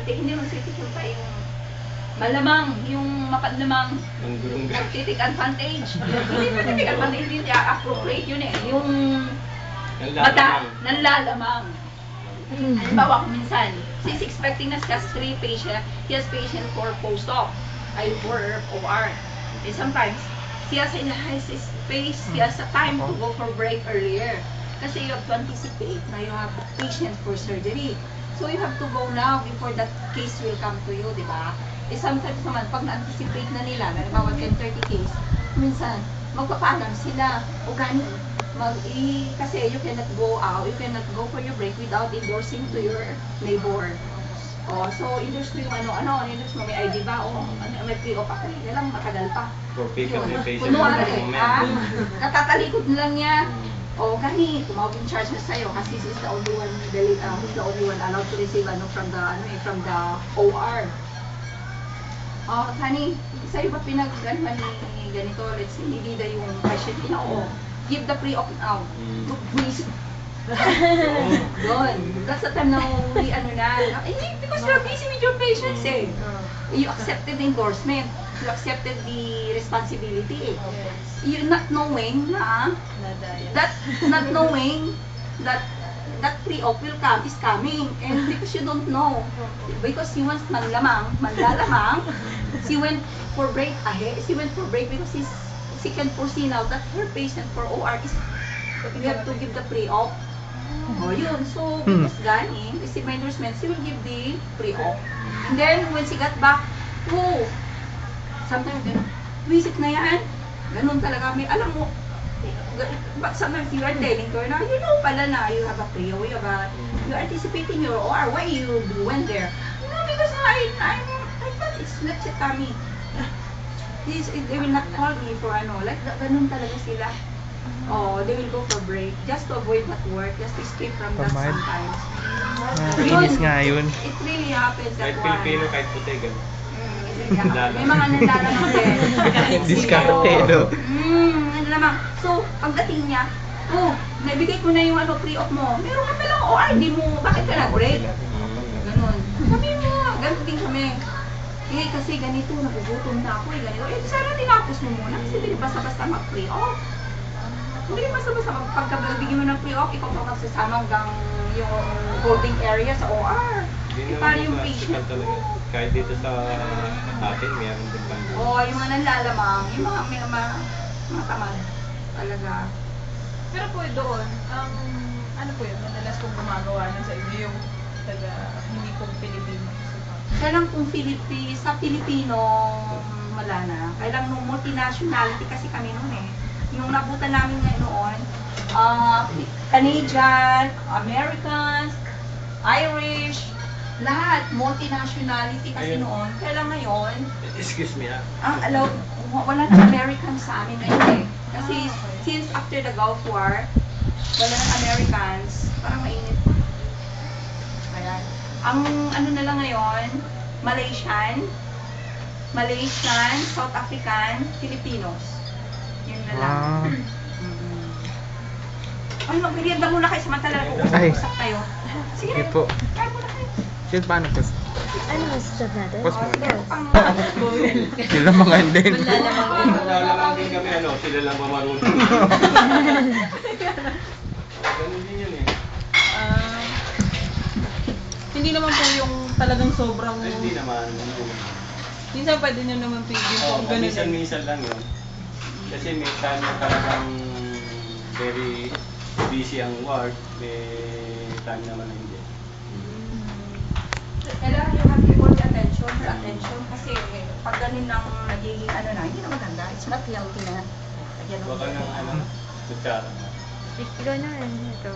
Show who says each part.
Speaker 1: magtitik, hindi magtitik yung tayong malamang, yung mapanlamang magtitik advantage. Hindi magtitik advantage, hindi appropriate yun eh. Yung nanlalamang. Halimbawa ko minsan, she's expecting na siya 3 patient, he has patient for post-op, ay for OR. And sometimes, he has space, he has a time to go for break earlier. Kasi you have to anticipate na you have patient for surgery. So you have to go now before that case will come to you, di ba? Eh sometimes naman, pag na-anticipate na nila, halimbawa 10-30 case, minsan, magpapaalam sila, o ganun, kasi you cannot go out, you cannot go for your break without endorsing to your neighbor. Oh, so endorse mo yung endorse mo, may ID ba? O may pre-op ako, lang matagal pa. Kunwari, natatalikod lang niya. O gani, tumawag yung charge na sa'yo kasi he's the only one allowed to receive from the OR. Oh, honey, sa'yo ba pinag-ganuhan ni ganito? Let's say, hindi na yung patient na, give the pre-op now. Please. Yun. That's the time na because you're busy with your patients eh. You accepted the endorsement. You accepted the responsibility eh. You're not knowing that pre-op is coming. And because you don't know, because she wants manlalamang, she went for break because she can foresee now that her patient for OR is, you have to give the pre-op. Oh, yun. So, because ganing, receive my endorsement, she will give the pre-op. And then, when she got back, sometimes, visit na yan. Ganun talaga. Alam mo, but sometimes you are telling her na, you know pala na, you have a pre-op, you're anticipating your OR. Why you went there? No, because I thought it's not si Tommy. They will not call me for like ganun talaga sila. Oh, they will go for break just to avoid that work, just to escape from that sometimes.
Speaker 2: Inis nga yun.
Speaker 1: It really happens that
Speaker 3: one. Kahit Pilipino, kahit puti, ganun.
Speaker 1: May mga nanlalamang din.
Speaker 2: Discarded.
Speaker 1: Nanlalamang. So, pagdating niya, naibigay ko na yung pre-op mo. Meron ka palang OR, di mo, bakit ka nag-break? Ganun. Sabi mo, ganun din kami. Kasi ganito, nagugutom na ako ganito. Sana tinapos mo muna kasi hindi basta-basta mag-pre-op. Hindi basta-basta pagkabigyan mo ng pre-op, ikaw pa magsasama hanggang yung holding area sa OR. Para yung patient mo.
Speaker 3: Kahit dito sa atin, mayroon din pa.
Speaker 1: Yung mga nanlalamang, yung mga tamad talaga.
Speaker 4: Pero po doon, ano po yun, madalas kong gumagawa nun sa inyo yung hindi kong Pilipino.
Speaker 1: Kailang kung sa Pilipino, wala na. Kailang nung multinationality kasi kami noon eh. Yung nabutan namin ngayon, Canadian, Americans, Irish, lahat, multinationality kasi noon. Kailang ngayon,
Speaker 3: excuse me
Speaker 1: wala na Americans sa amin ngayon eh. Kasi since after the Gulf War, wala na Americans, parang mainit. Ayan. Ang na lang ngayon, Malaysian, South African, Filipinos. Yun na lang. Ay, mag-merienda muna kayo samantala kung usap kayo. Sige po. Kaya muna kayo.
Speaker 2: Sino paano po?
Speaker 5: Ano mas stop natin?
Speaker 2: Pause mo. Sila mga din.
Speaker 3: Malalamang din kami, sila lang mamarunong. Ganun din yun eh.
Speaker 4: Hindi naman po yung talagang sobrang...
Speaker 3: Hindi naman.
Speaker 4: Minsan pwede nyo naman pigil po.
Speaker 3: Minsan lang yun. Kasi may time na talagang very busy ang ward, may time naman na hindi.
Speaker 1: Kailangan yung have to call her attention kasi pag ganun lang nagiging hindi na maganda. It's not healthy na.
Speaker 3: Huwag ka ng kutsara.
Speaker 5: Ikaw na ito.